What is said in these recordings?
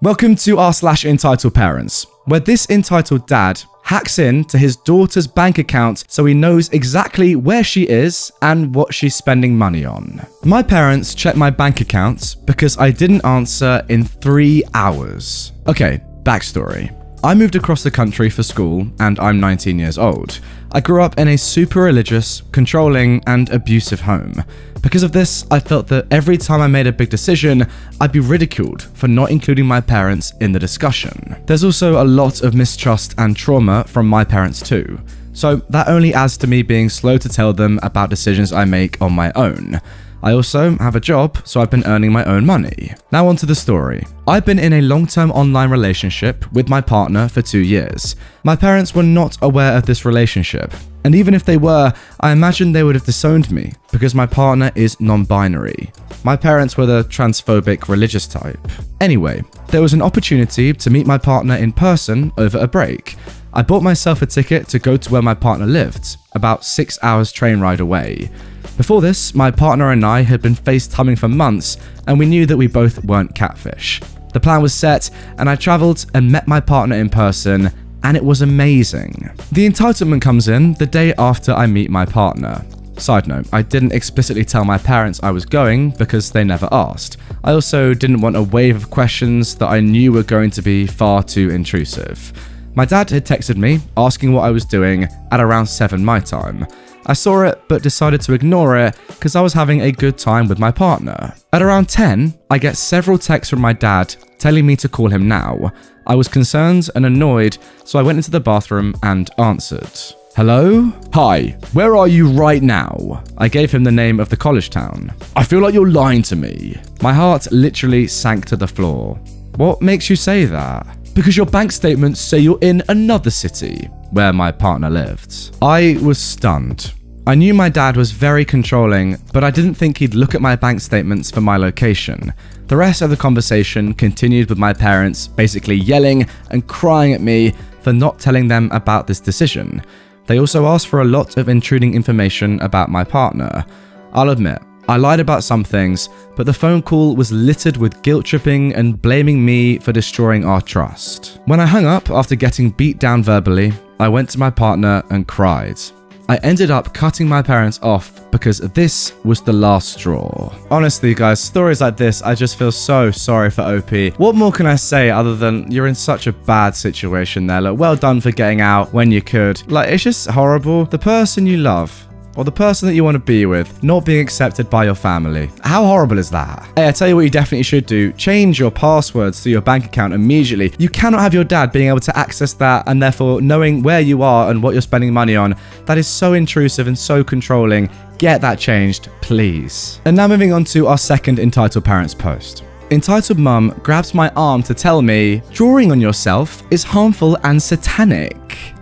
Welcome to our /EntitledParents, where this entitled dad hacks in to his daughter's bank account so he knows exactly where she is and what she's spending money on. My parents checked my bank account because I didn't answer in 3 hours. Okay, backstory. I moved across the country for school and I'm 19 years old. I grew up in a super religious, controlling, and abusive home. Because of this, I felt that every time I made a big decision, I'd be ridiculed for not including my parents in the discussion. There's also a lot of mistrust and trauma from my parents too. So that only adds to me being slow to tell them about decisions I make on my own. I also have a job, so I've been earning my own money. Now on to the story. I've been in a long-term online relationship with my partner for 2 years. My parents were not aware of this relationship, and even if they were, I imagine they would have disowned me because my partner is non-binary. My parents were the transphobic religious type. Anyway, there was an opportunity to meet my partner in person over a break. I bought myself a ticket to go to where my partner lived, about 6 hours train ride away. Before this, my partner and I had been FaceTiming for months, and we knew that we both weren't catfish. The plan was set, and I travelled and met my partner in person, and it was amazing. The entitlement comes in the day after I meet my partner. Side note, I didn't explicitly tell my parents I was going because they never asked. I also didn't want a wave of questions that I knew were going to be far too intrusive. My dad had texted me asking what I was doing at around 7 my time. I saw it but decided to ignore it because I was having a good time with my partner. At around 10, I get several texts from my dad telling me to call him now. I was concerned and annoyed, so I went into the bathroom and answered. Hello? Hi, where are you right now? I gave him the name of the college town. I feel like you're lying to me. My heart literally sank to the floor. What makes you say that? Because your bank statements say you're in another city where my partner lived. I was stunned. I knew my dad was very controlling, but I didn't think he'd look at my bank statements for my location. The rest of the conversation continued with my parents basically yelling and crying at me for not telling them about this decision. They also asked for a lot of intruding information about my partner. I'll admit, I lied about some things, but the phone call was littered with guilt tripping and blaming me for destroying our trust. When I hung up after getting beat down verbally, I went to my partner and cried. I ended up cutting my parents off because this was the last straw. Honestly guys, stories like this, I just feel so sorry for OP. What more can I say other than you're in such a bad situation there. Like, well done for getting out when you could. Like, it's just horrible. The person you love, or the person that you want to be with, not being accepted by your family. How horrible is that? Hey, I tell you what you definitely should do. Change your passwords to your bank account immediately. You cannot have your dad being able to access that and therefore knowing where you are and what you're spending money on. That is so intrusive and so controlling. Get that changed, please. And now moving on to our second Entitled Parents post. Entitled Mum grabs my arm to tell me, drawing on yourself is harmful and satanic.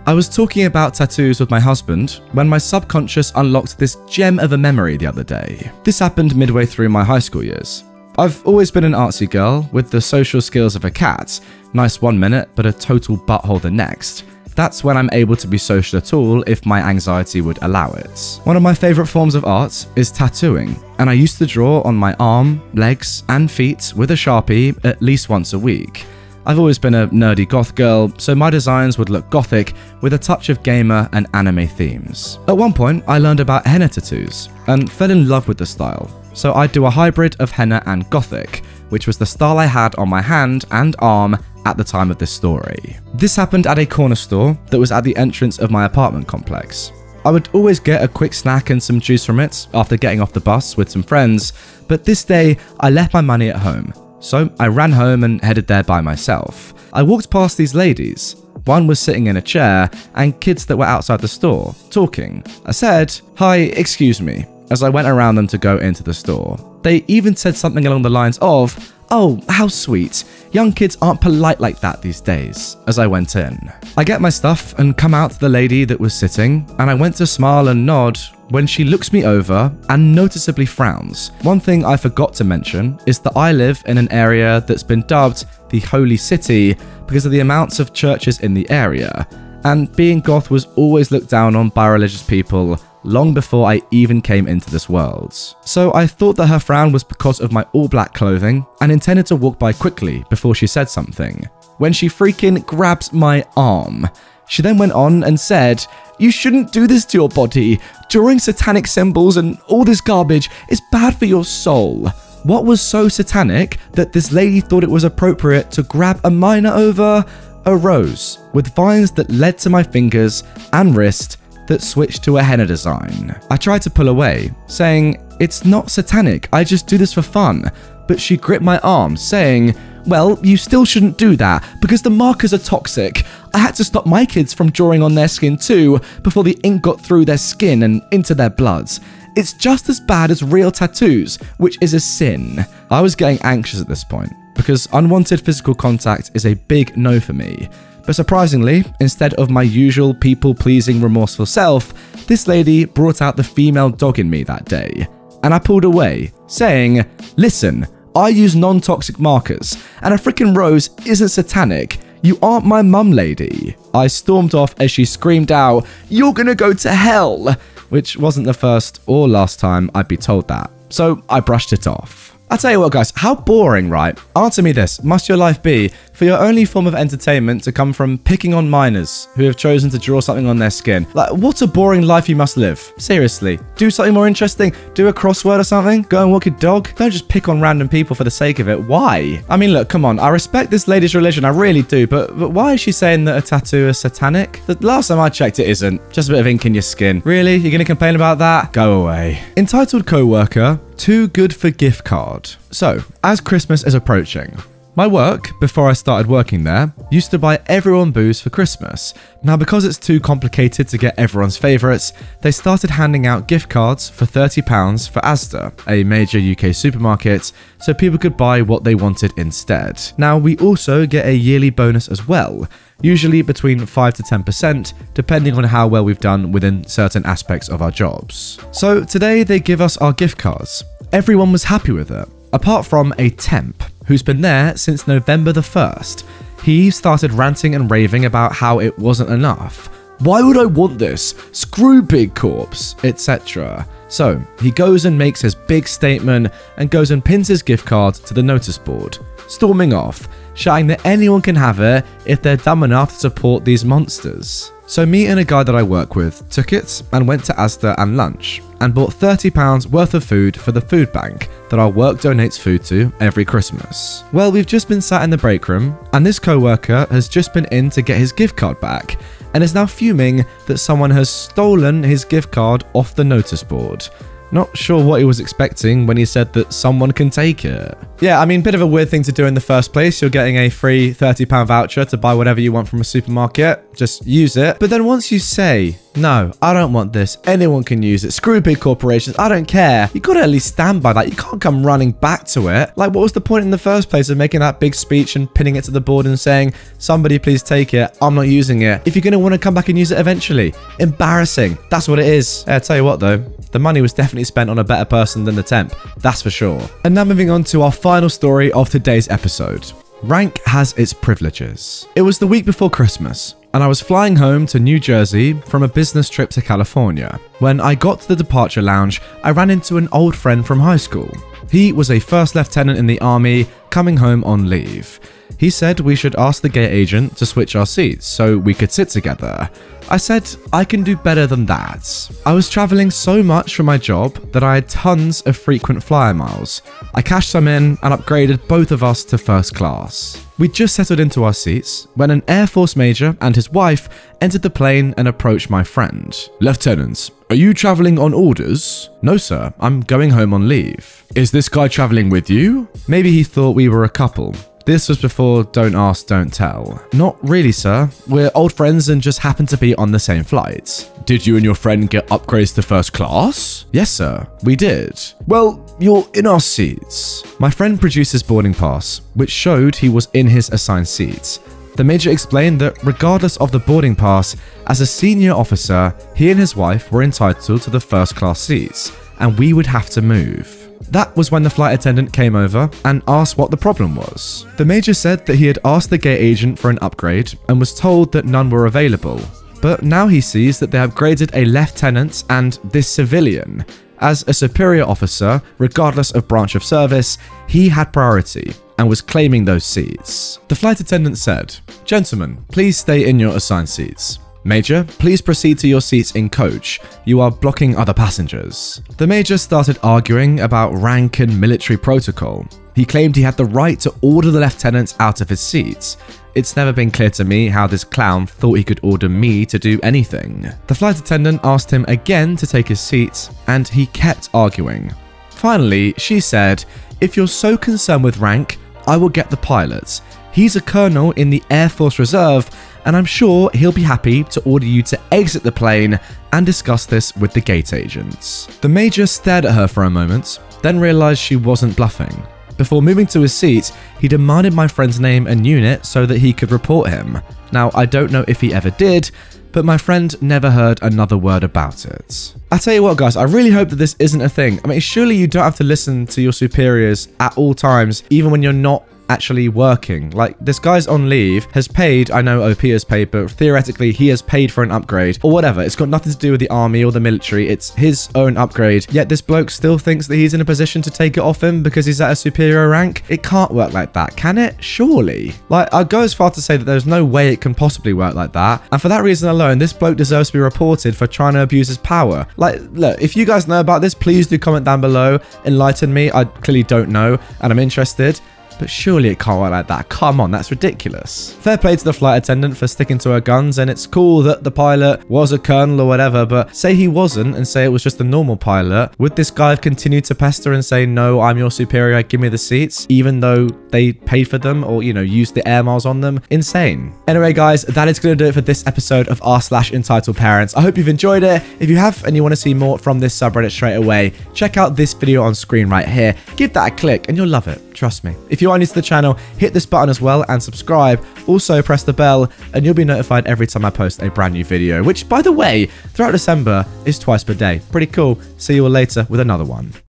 I was talking about tattoos with my husband when my subconscious unlocked this gem of a memory the other day. This happened midway through my high school years. I've always been an artsy girl with the social skills of a cat. Nice 1 minute, but a total butthole the next. That's when I'm able to be social at all if my anxiety would allow it. One of my favourite forms of art is tattooing, and I used to draw on my arm, legs, and feet with a Sharpie at least once a week. I've always been a nerdy goth girl, so my designs would look gothic with a touch of gamer and anime themes. At one point, I learned about henna tattoos and fell in love with the style, so I'd do a hybrid of henna and gothic, which was the style I had on my hand and arm at the time of this story. This happened at a corner store that was at the entrance of my apartment complex. I would always get a quick snack and some juice from it after getting off the bus with some friends, but this day I left my money at home. So I ran home and headed there by myself. I walked past these ladies. One was sitting in a chair and kids that were outside the store, talking. I said, "Hi, excuse me," as I went around them to go into the store. They even said something along the lines of, "Oh, how sweet. Young kids aren't polite like that these days," as I went in. I get my stuff and come out to the lady that was sitting, and I went to smile and nod when she looks me over and noticeably frowns. One thing I forgot to mention is that I live in an area that's been dubbed the Holy City because of the amounts of churches in the area, and being goth was always looked down on by religious people long before I even came into this world. So I thought that her frown was because of my all-black clothing and intended to walk by quickly before she said something, when she freaking grabs my arm. She then went on and said, "You shouldn't do this to your body. Drawing satanic symbols and all this garbage is bad for your soul." What was so satanic that this lady thought it was appropriate to grab a minor over a rose with vines that led to my fingers and wrist that switched to a henna design? I tried to pull away, saying, "It's not satanic, I just do this for fun." But she gripped my arm, saying, "Well, you still shouldn't do that because the markers are toxic. I had to stop my kids from drawing on their skin too before the ink got through their skin and into their bloods. It's just as bad as real tattoos, which is a sin." I was getting anxious at this point because unwanted physical contact is a big no for me. But surprisingly, instead of my usual people-pleasing remorseful self, this lady brought out the female dog in me that day. And I pulled away, saying, "Listen, I use non-toxic markers, and a freaking rose isn't satanic. You aren't my mum, lady." I stormed off as she screamed out, "You're gonna go to hell," which wasn't the first or last time I'd be told that, so I brushed it off. I tell you what, guys, how boring, right? Answer me this: must your life be for your only form of entertainment to come from picking on minors who have chosen to draw something on their skin? Like, what a boring life you must live. Seriously, do something more interesting. Do a crossword or something. Go and walk your dog. Don't just pick on random people for the sake of it. Why? I mean, look, come on. I respect this lady's religion, I really do, but why is she saying that a tattoo is satanic? The last time I checked, it isn't. Just a bit of ink in your skin. Really? You're gonna complain about that? Go away. Entitled coworker, too good for gift card. So, as Christmas is approaching, my work, before I started working there, used to buy everyone booze for Christmas. Now, because it's too complicated to get everyone's favourites, they started handing out gift cards for £30 for Asda, a major UK supermarket, so people could buy what they wanted instead. Now, we also get a yearly bonus as well, usually between 5 to 10%, depending on how well we've done within certain aspects of our jobs. So today they give us our gift cards. Everyone was happy with it, apart from a temp who's been there since November the 1st. He started ranting and raving about how it wasn't enough. "Why would I want this? Screw Big Corps," etc. So he goes and makes his big statement and goes and pins his gift card to the notice board, storming off, shouting that anyone can have it if they're dumb enough to support these monsters. So me and a guy that I work with took it and went to Asda and lunch and bought £30 worth of food for the food bank that our work donates food to every Christmas. Well, we've just been sat in the break room and this co-worker has just been in to get his gift card back and is now fuming that someone has stolen his gift card off the notice board. Not sure what he was expecting when he said that someone can take it. Yeah, I mean, bit of a weird thing to do in the first place. You're getting a free £30 voucher to buy whatever you want from a supermarket. Just use it. But then once you say, "No, I don't want this. Anyone can use it. Screw big corporations. I don't care." You gotta at least stand by that. You can't come running back to it. Like, what was the point in the first place of making that big speech and pinning it to the board and saying, "Somebody please take it. I'm not using it," if you're gonna want to come back and use it eventually? Embarrassing. That's what it is. I tell you what though, the money was definitely spent on a better person than the temp. That's for sure. And now moving on to our final story of today's episode. Rank has its privileges. It was the week before Christmas, and I was flying home to New Jersey from a business trip to California. When I got to the departure lounge, I ran into an old friend from high school. He was a first lieutenant in the army coming home on leave. He said we should ask the gate agent to switch our seats so we could sit together. I said I can do better than that. I was traveling so much for my job that I had tons of frequent flyer miles. I cashed some in and upgraded both of us to first class. We'd just settled into our seats when an Air Force major and his wife entered the plane and approached my friend. "Lieutenant, are you traveling on orders?" "No sir, I'm going home on leave." "Is this guy traveling with you?" Maybe he thought we were a couple. This was before Don't Ask, Don't Tell. "Not really, sir. We're old friends and just happen to be on the same flight." "Did you and your friend get upgrades to first class?" "Yes, sir. We did." "Well, you're in our seats." My friend produced his boarding pass, which showed he was in his assigned seats. The major explained that regardless of the boarding pass, as a senior officer, he and his wife were entitled to the first class seats, and we would have to move. That was when the flight attendant came over and asked what the problem was. The major said that he had asked the gate agent for an upgrade and was told that none were available. But now he sees that they upgraded a lieutenant and this civilian. As a superior officer, regardless of branch of service, he had priority and was claiming those seats. The flight attendant said, "Gentlemen, please stay in your assigned seats. Major, please proceed to your seats in coach. You are blocking other passengers." The major started arguing about rank and military protocol. He claimed he had the right to order the lieutenant out of his seats. It's never been clear to me how this clown thought he could order me to do anything. The flight attendant asked him again to take his seat, and he kept arguing. Finally, she said, "If you're so concerned with rank, I will get the pilot. He's a colonel in the Air Force Reserve, and I'm sure he'll be happy to order you to exit the plane and discuss this with the gate agents." The major stared at her for a moment, then realized she wasn't bluffing. Before moving to his seat, he demanded my friend's name and unit so that he could report him. Now, I don't know if he ever did, but my friend never heard another word about it. I tell you what, guys, I really hope that this isn't a thing. I mean, surely you don't have to listen to your superiors at all times, even when you're not actually working. Like, this guy's on leave, has paid, I know OP has paid, but theoretically he has paid for an upgrade or whatever. It's got nothing to do with the army or the military. It's his own upgrade. Yet this bloke still thinks that he's in a position to take it off him because he's at a superior rank. It can't work like that, can it? Surely. Like, I'd go as far to say that there's no way it can possibly work like that. And for that reason alone, this bloke deserves to be reported for trying to abuse his power. Like, look, if you guys know about this, please do comment down below. Enlighten me. I clearly don't know, and I'm interested. But surely it can't work like that. Come on, that's ridiculous. Fair play to the flight attendant for sticking to her guns, and it's cool that the pilot was a colonel or whatever, but say he wasn't and say it was just a normal pilot, would this guy have continued to pester and say, "No, I'm your superior, give me the seats," even though they paid for them or, you know, used the air miles on them? Insane. Anyway, guys, that is going to do it for this episode of r/EntitledParents. I hope you've enjoyed it. If you have and you want to see more from this subreddit straight away, check out this video on screen right here. Give that a click and you'll love it. Trust me. If you are new to the channel, hit this button as well and subscribe. Also press the bell and you'll be notified every time I post a brand new video, which, by the way, throughout December is twice per day. Pretty cool. See you all later with another one.